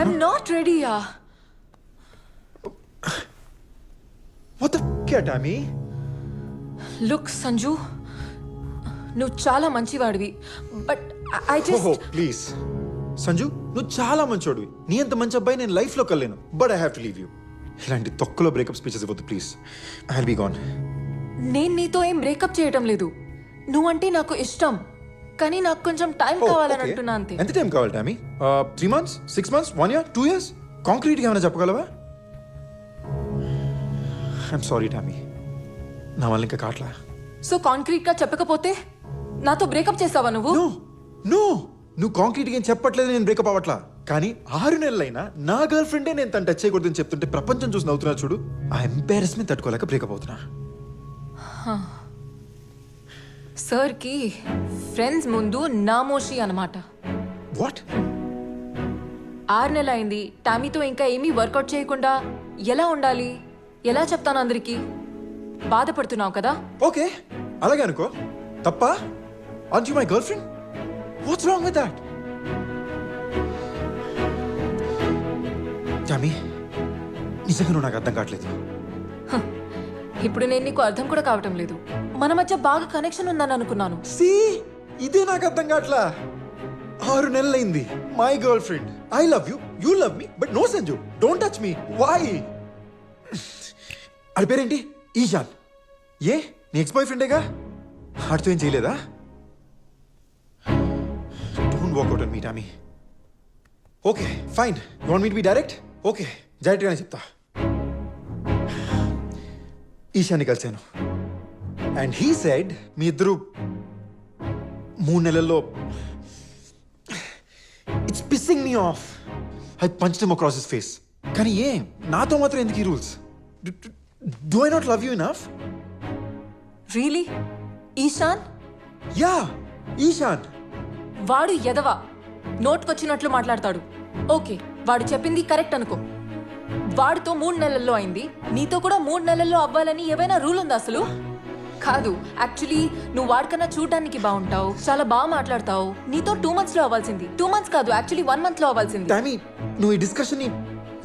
I'm not ready, yeah. What the f*** Tammy? Look, Sanju, నువ్వు చాలా మంచివాడివి but I just please Sanju నువ్వు చాలా మంచోడివి నీ అంత మంచి అబ్బాయి నేను లైఫ్లో కలేను but I have to leave you ఇలాంటి తొక్కలో బ్రేకప్ స్పీచెస్ ఇవ్వద్దు please I will be gone నేను నీతో ఏం బ్రేకప్ చేయటం లేదు నువ్వంటే నాకు ఇష్టం కానీ నాకు కొంచెం టైం కావాలని అంటున్నా అంతే ఎంత టైం కావాలి Tommy 3 months 6 months 1 year 2 years కాంక్రీట్గా ఏమైనా చెప్పగలవా ఐఎమ్ సారీ టామీ నా వల్ల ఇంకా కాట్లా సో కాంక్రీట్ గా చెప్పకపోతే నాతో బ్రేకప్ చేస్తావా నువ్వు నో నువ్వు కాంక్రీట్గా ఏం చెప్పట్లేదు నేను బ్రేకప్ అవ్వట్లా కానీ 6 నెలలైనా నా గర్ల్ ఫ్రెండే నేను తను టచ్ చేయకూడదని చెప్తుంటే ప్రపంచం చూసి నవ్వుతున్నా చూడు ఆ ఎంబారెస్మెంట్ తట్టుకోలేక బ్రేకప్ అవుతున్నా సార్కి ఫ్రెండ్స్ ముందు నామోషి అన్నమాట వాట్ 6 నెలలు అయింది టామీతో ఇంకా ఏమీ వర్కౌట్ చేయకుండా ఎలా ఉండాలి ఎలా చెప్తాను అందరికి బాధపడుతున్నావు కదా ఓకే అలాగే అనుకో తప్ప are you my girlfriend what's wrong with that Tommy నిజంగా నువ్వు నాకు అర్థం కావట్లేదు ఇప్పుడు నేను నీకు అర్థం కూడా కావటం లేదు మన మధ్య బాగా కనెక్షన్ ఉందని అనుకున్నాను సి ఇదే నాకు అర్థం కావట్లా 6 నెలలైంది my girlfriend I love you you love me but no Sanju don't touch me why అది పేరేంటి ఈశాన్ ఏ నీ ఎక్స్ బాయ్ ఫ్రెండేగా ఆడితో ఏం చేయలేదా don't walk out on me Tommy okay fine you want me to be direct okay డైరెక్ట్గానే చెప్తా ఈశాన్ని కలిశాను and he said me ఇద్దరు 3 నెలల్లో it's pissing me off I punched him across his face కానీ ఏం నాతో మాత్రం ఎందుకు ఈ rules do I not love you enough really Ishan yeah Ishan వాడు ఎదవా నోట్కొచ్చినట్లు మాట్లాడతాడు ఓకే వాడు చెప్పింది కరెక్ట్ అనుకో వాడితో 3 నెలల్లో అయింది నీతో కూడా 3 నెలల్లో అవ్వాలని ఏవైనా రూల్ ఉందా అసలు కాదు యాక్చువల్లీ నువ్వు వాడికన్నా చూడడానికి బాగుంటావు చాలా బాగా మాట్లాడతావు నీతో 2 months లో అవ్వాల్సింది 2 months కాదు యాక్చువల్లీ 1 month లో అవ్వాల్సింది టామీ నువ్వు ఈ డిస్కషన్ ని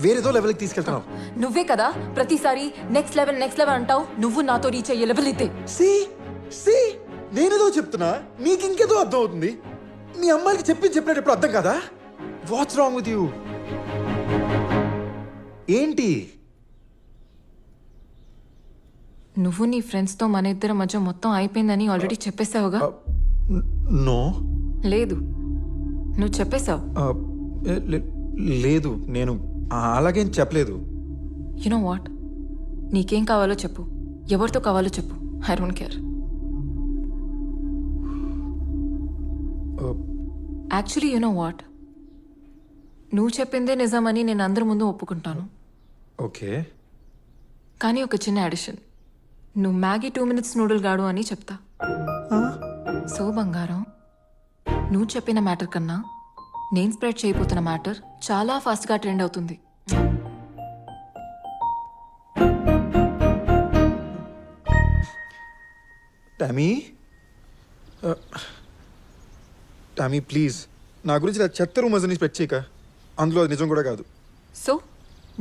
వేరేదో లెవెల్కి తీసుకెళ్తున్నావు నువ్వే కదా ప్రతిసారి నెక్స్ట్ లెవెల్ అంటావు నువ్వు నాతో రీచ్ అయ్యే లెవెల్ అయితే సి నేనేదో చెప్తున్నా నీకు ఇంకేదో అర్థం అవుతుంది మీ అమ్మాయికి చెప్పినప్పుడు అర్థం కదా వాట్స్ రాంగ్ విత్ యూ ఏంటి నువ్వు నీ ఫ్రెండ్స్తో మన ఇద్దరి మధ్య మొత్తం అయిపోయిందని ఆల్రెడీ చెప్పేశావుగా నో లేదు నువ్వు చెప్పేశావు లేదు నేను అలాగేం చెప్పలేదు యునో వాట్ నీకేం కావాలో చెప్పు ఎవరితో కావాలో చెప్పు I don't care actually you know what నువ్వు చెప్పిందే నిజమని నేను అందరి ముందు ఒప్పుకుంటాను ఓకే కానీ ఒక చిన్న అడిషన్ నువ్వు మ్యాగీ 2 minutes నూడిల్ గాడు అని చెప్తా సో బంగారం నువ్వు చెప్పిన మ్యాటర్ కన్నా నేను స్ప్రెడ్ చేయబోతున్న మ్యాటర్ చాలా ఫాస్ట్గా ట్రెండ్ అవుతుంది టామీ ప్లీజ్ నా గురించి చెత్త రూమర్స్ అని స్ప్రెడ్ చేయక అందులో అది నిజం కూడా కాదు సో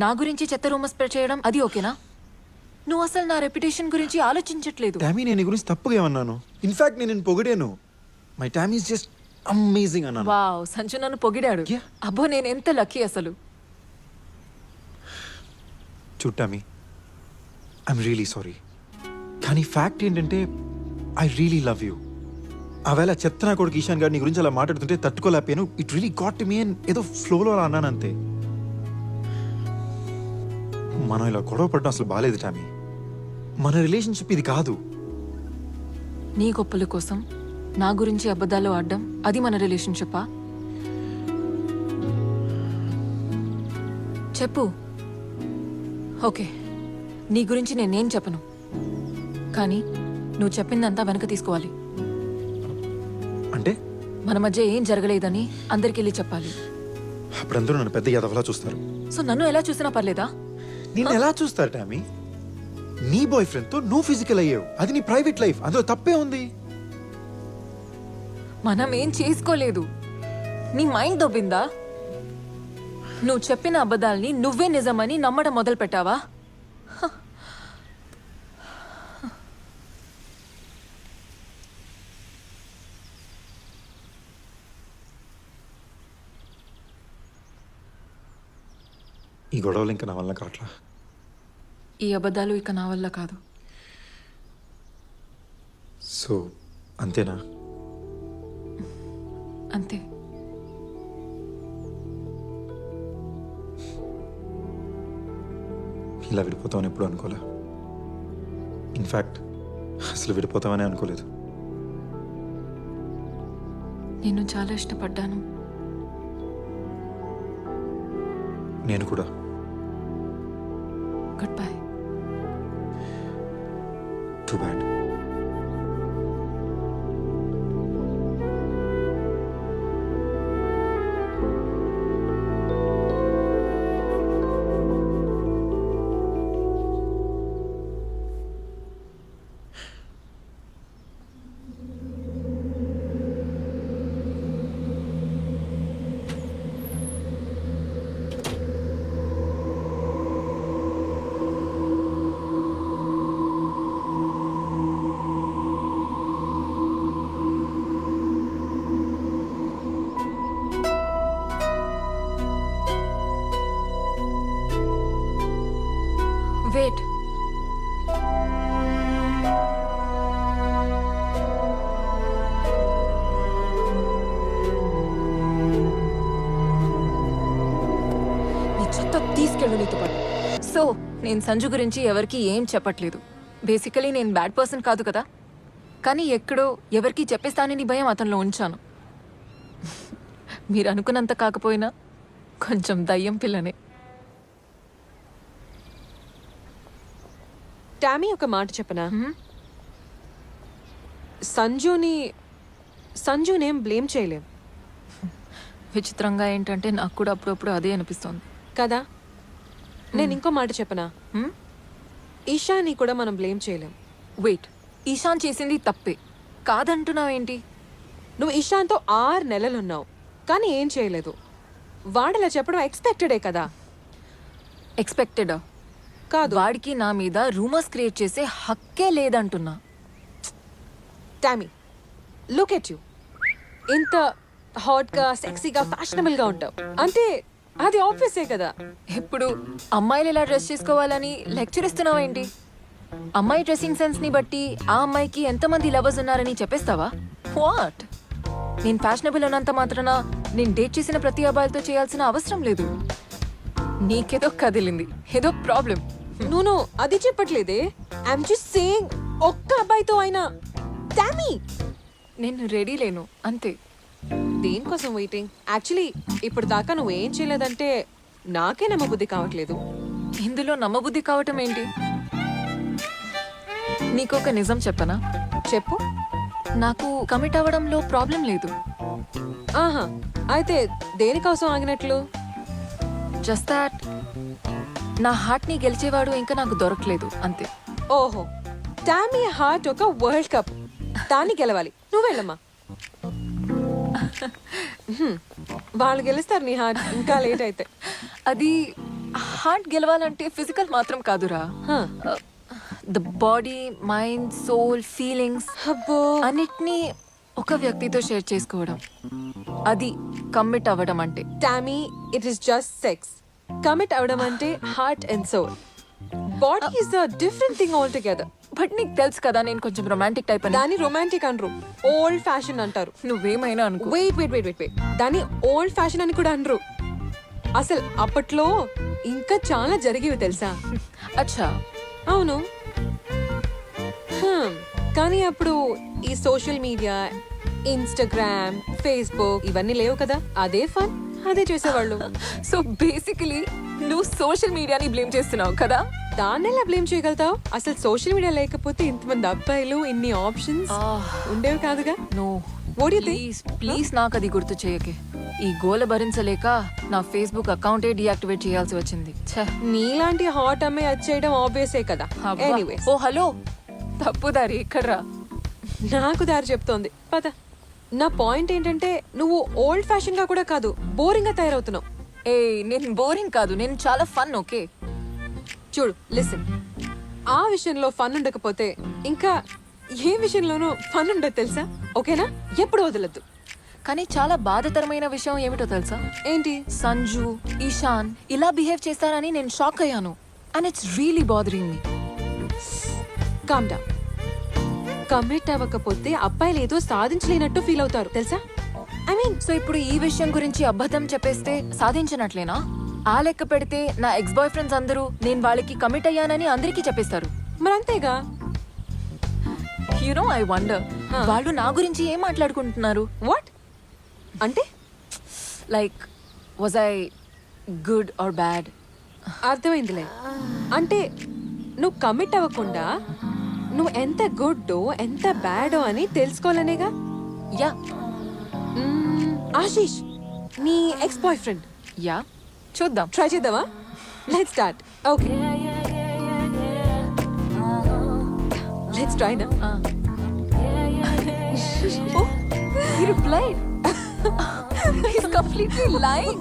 నా గురించి చెత్త రూమర్ స్ప్రెడ్ చేయడం అది ఓకేనా నువ్వు అసలు నా రెప్యుటేషన్ గురించి ఆలోచించట్లేదు టామీ నేను నీ గురించి తప్పుగా ఏమన్నాను ఇన్ఫాక్ట్ నేను పొగిడాను my Tommy is just amazing అన్నాను వావ్ సంజు నన్ను పొగిడాడు Yeah. అబ్బో నేను ఎంత లక్కీ అసలు టామీ ఐఎమ్ రియలీ సారీ కానీ ఫ్యాక్ట్ ఏంటంటే ఐ రియలీ లవ్ యూ ఆవేళ చెత్త నా కొడుకు ఈశాన్ గారు నీ గురించి అలా మాట్లాడుతుంటే తట్టుకోలేకపోయాను ఇట్ రియలీ గాట్ మీ అని ఏదో ఫ్లోలో అలా అన్నాను అంతే మనం ఇలా గొడవ పడడం అసలు బాగాలేదు టామీ మన రిలేషన్షిప్ ఇది కాదు నీ గొప్పల కోసం నా గురించి అబద్ధాలు ఆడడం అది మన రిలేషన్షిప్పా చెప్పు ఓకే నీ గురించి నేనేం చెప్పను కానీ నువ్వు చెప్పిందంతా వెనక తీసుకోవాలి అంటే మన మధ్య ఏం జరగలేదని అందరికి వెళ్ళి చెప్పాలి అప్పుడందరూ నన్ను పెద్ద యాదవలా చూస్తారు సో నన్ను ఎలా చూసినా పర్లేదా నేను ఎలా చూస్తారు టామీ నీ బాయ్ ఫ్రెండ్ తో నువ్వు ఫిజికల్ అయ్యావు అది నీ ప్రైవేట్ లైఫ్ అందులో తప్పే ఉంది మనం ఏం చేసుకోలేదు నీ మైండ్ దొబ్బిందా నువ్వు చెప్పిన అబద్ధాల్ని నువ్వే నిజమని నమ్మడం మొదలు పెట్టావా? ఈ గొడవలు ఇంకా నా వల్ల కావట్లా. ఈ అబద్ధాలు ఇక నా వల్ల కాదు. సో అంతేనా? అంతే. ఇలా విడిపోతామని ఎప్పుడు అనుకోలే. ఇన్ఫ్యాక్ట్ అసలు విడిపోతామని అనుకోలేదు. నేను చాలా ఇష్టపడ్డాను. నేను కూడా. Goodbye. Too bad. Wait. నీ చెత్త తీసుకెళ్ళు నీతో పాటు. సో నేను సంజు గురించి ఎవరికి ఏం చెప్పట్లేదు. బేసికలీ నేను బ్యాడ్ పర్సన్ కాదు కదా, కానీ ఎక్కడో ఎవరికి చెప్పేస్తానని భయం అతనిలో ఉంచాను. మీరు అనుకున్నంత కాకపోయినా కొంచెం దయ్యం పిల్లనే. టామీ ఒక మాట చెప్పనా? సంజునేం బ్లేమ్ చేయలేం విచిత్రంగా ఏంటంటే నాకు కూడా అప్పుడప్పుడు అదే అనిపిస్తోంది కదా. నేను ఇంకో మాట చెప్పనా? ఈషాని కూడా మనం బ్లేమ్ చేయలేం. వెయిట్, ఈశాన్ చేసింది తప్పే కాదంటున్నావేంటి? నువ్వు ఈషాన్తో 6 నెలలున్నావు కానీ ఏం చేయలేదు. వాడిలా చెప్పడం ఎక్స్పెక్టెడే కదా. ఎక్స్పెక్టెడా? కాదు. వాడికి నా మీద రూమర్స్ క్రియేట్ చేసే హక్కే లేదంటున్నా. Tommy, look at you. ఇంత హాట్గా సెక్సీగా ఫ్యాషనబుల్గా ఉంటావు అంటే అది ఆబ్వియసే కదా. ఇప్పుడు అమ్మాయిలు ఎలా డ్రెస్ చేసుకోవాలని లెక్చర్ ఇస్తున్నావేంటి? అమ్మాయి డ్రెస్సింగ్ సెన్స్ ని బట్టి ఆ అమ్మాయికి ఎంతమంది లవర్స్ ఉన్నారని చెప్పేస్తావా? వాట్? నేను ఫ్యాషనబుల్ ఉన్నంత మాత్రాన నేను డేట్ చేసిన ప్రతి అబ్బాయిలతో చేయాల్సిన అవసరం లేదు. నీకేదో కదిలింది, ఏదో ప్రాబ్లం. నువ్వు అది చెప్పట్లేదే. ఐఎమ్ జస్ట్ సేయింగ్ ఒక్క అబ్బాయితో అయినా. టామీ, నేను రెడీ లేను అంతే. దేనికోసం వెయిటింగ్? యాక్చువల్లీ ఇప్పుడు దాకా నువ్వేం చేయలేదంటే నాకే నమ్మబుద్ధి కావట్లేదు. ఇందులో నమ్మబుద్ధి కావటం ఏంటి? నీకొక నిజం చెప్పనా? చెప్పు. నాకు కమిట్ అవ్వడంలో ప్రాబ్లం లేదు. ఆహా, అయితే దేనికోసం ఆగినట్లు? జస్ట్ దాట్ నా హార్ట్ ని గెలిచేవాడు ఇంకా నాకు దొరకలేదు అంతే. ఓహో, టామీ హార్ట్ ఒక వరల్డ్ కప్, దాన్ని గెలవాలి. నువ్వు వెళ్ళమ్మా. వాళ్ళు గెలుస్తారు నీ హార్ట్, ఇంకా లేట్ అయితే. అది హార్ట్ గెలవాలంటే ఫిజికల్ మాత్రం కాదురా. The body, mind, soul, feelings అబ్బో, అన్నిటినీ ఒక వ్యక్తితో షేర్ చేసుకోవడం, అది కమిట్ అవ్వడం అంటే. Tommy, it is just sex. Commit అవడం అంటే heart and soul. Body is a different thing altogether. But నీకు తెలుసు కదా నేను కొంచెం రొమాంటిక్ టైప్ అని. దాన్ని రొమాంటిక్ అనరు, ఓల్డ్ ఫ్యాషన్ అంటారు. నువ్వేమైనా అనుకో. Wait wait wait wait wait దాన్ని ఓల్డ్ ఫ్యాషన్ అని కూడా అనరు. అసలు అప్పట్లో ఇంకా చాలా జరిగేవి తెలుసా? అచ్చా. అవును. కానీ అప్పుడు ఈ సోషల్ మీడియా, ఇన్స్టాగ్రామ్, ఫేస్బుక్ ఇవన్నీ లేవు కదా. అదే ఫన్, అదే చేసేవాళ్ళు. సో బేసికలీ నువ్వు సోషల్ మీడియాని బ్లేమ్ చేస్తున్నావు కదా. దాన్ని ఎలా బ్లేమ్ చేయగలుగుతావు? అసలు సోషల్ మీడియా లేకపోతే ఇంతమంది అబ్బాయిలు, ఇన్ని ఆప్షన్స్ ఉండేవి కాదుగా. No, What do you think? Please please నాకు అది గుర్తు చేయకే. ఈ గోల భరించలేక నా ఫేస్బుక్ అకౌంటే డీయాక్టివేట్ చేయాల్సి వచ్చింది. నీలాంటి హాట్ అమ్మాయి వచ్చేయడం ఆబ్వియసే కదా. ఎనీవేస్, ఓ హలో, తప్పుదారి ఎక్కడ్రా? నాకు దారి చెప్తోంది పద. నా పాయింట్ ఏంటంటే నువ్వు ఓల్డ్ ఫ్యాషన్ గా కూడా కాదు, బోరింగ్ గా తయారవుతున్నావు. ఏ నేను బోరింగ్ కాదు, నేను చాలా ఫన్. ఓకే చూడు లిసన్, ఆ విషయంలో ఫన్ ఉండకపోతే ఇంకా ఏ విషయంలోనూ ఫన్ ఉండదు తెలుసా? ఓకేనా? ఎప్పుడు వదలద్దు. కానీ చాలా బాధాకరమైన విషయం ఏమిటో తెలుసా? ఏంటి? సంజు, ఈశాన్ ఇలా బిహేవ్ చేస్తారని నేను షాక్ అయ్యాను. And it's really bothering me. Calm down. Commit అవ్వకపోతే అబ్బాయిలు ఏదో సాధించలేనట్టు ఫీల్ అవుతారు తెలుసా? ఐ మీన్, సో ఇప్పుడు ఈ విషయం గురించి అబద్ధం చెప్పేస్తే సాధించినట్లేనా? ఆ లెక్క పెడితే నా ఎక్స్ బాయ్ ఫ్రెండ్స్ అందరూ నేను వాళ్ళకి కమిట్ అయ్యానని అందరికీ చెప్పేస్తారు. మరంతేగా. యూనో ఐ వండర్, వాళ్ళు నా గురించి ఏం మాట్లాడుకుంటున్నారు? వాట్ అంటే? Like was I good or bad? అర్థమైందిలే. అంటే నువ్వు కమిట్ అవ్వకుండా నువ్వు ఎంత గుడ్డో ఎంత బ్యాడో అని తెలుసుకోవాలనేగా. యా ఆశీష్, నీ ఎక్స్ బాయ్ ఫ్రెండ్. యా చూద్దాం. ట్రై చేద్దామా? Let's start. Okay, let's try నా. Oh, he replied. He's completely lying.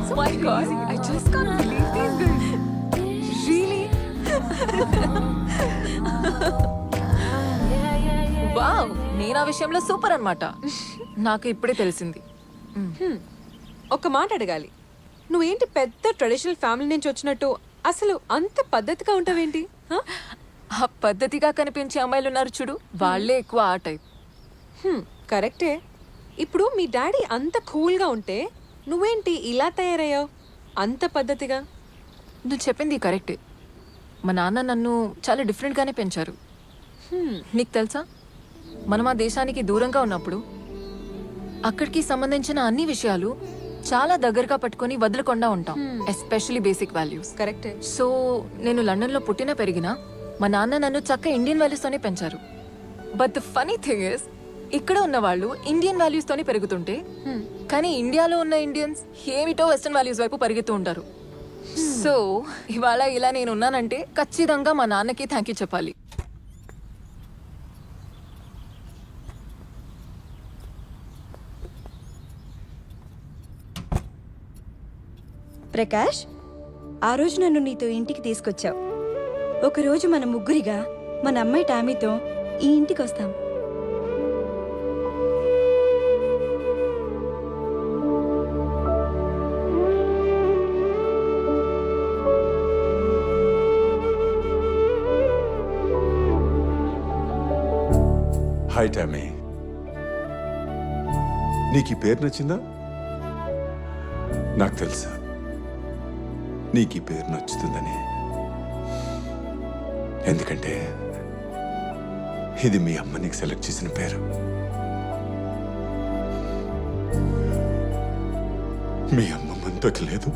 Oh my God, I just can't believe these guys. Really? Wow, నేను ఆ విషయంలో సూపర్ అన్నమాట. నాకు ఇప్పుడే తెలిసింది. ఒక మాట అడగాలి, నువ్వేంటి పెద్ద ట్రెడిషనల్ ఫ్యామిలీ నుంచి వచ్చినట్టు అసలు అంత పద్ధతిగా ఉంటావేంటి? హ? ఆ పద్ధతిగా కనిపించే అమ్మాయిలు ఉన్నారు చూడు, వాళ్ళే ఎక్కువ ఆ టైప్. కరెక్టే. ఇప్పుడు మీ డాడీ అంత కూల్గా ఉంటే నువ్వేంటి ఇలా తయారయ్యావు అంత పద్ధతిగా? నువ్వు చెప్పింది కరెక్టే. మా నాన్న నన్ను చాలా డిఫరెంట్గానే పెంచారు. నీకు తెలుసా, మనం ఆ దేశానికి దూరంగా ఉన్నప్పుడు అక్కడికి సంబంధించిన అన్ని విషయాలు చాలా దగ్గరగా పట్టుకొని వదలకుండా ఉంటాం, ఎస్పెషలీ బేసిక్ వాల్యూస్. కరెక్టే. సో నేను లండన్లో పుట్టిన పెరిగిన మా నాన్న నన్ను చక్క ఇండియన్ వాల్యూస్తోనే పెంచారు. But the funny thing is, ఇక్కడ ఉన్న వాళ్ళు ఇండియన్ వాల్యూస్తోనే పెరుగుతుంటే కానీ ఇండియాలో ఉన్న ఇండియన్స్ ఏమిటో వెస్టర్న్ వాల్యూస్ వైపు పరిగెత్తూ ఉంటారు. సో ఇవాళ ఇలా నేను ఉన్నానంటే ఖచ్చితంగా మా నాన్నకి థ్యాంక్ యూ చెప్పాలి. ప్రకాష్, ఆ రోజు నన్ను నీతో ఇంటికి తీసుకొచ్చావు. ఒకరోజు మన ముగ్గురిగా మన అమ్మాయి టామీతో ఈ ఇంటికి వస్తాం. హాయ్ టామీ, నీకు ఈ పేరు నచ్చిందా? నాకు తెలుసా నీకు ఈ పేరు నచ్చుతుందని. ఎందుకంటే ఇది మీ అమ్మ నీకు సెలెక్ట్ చేసిన పేరు. మీ అమ్మ మనతోటి లేదు,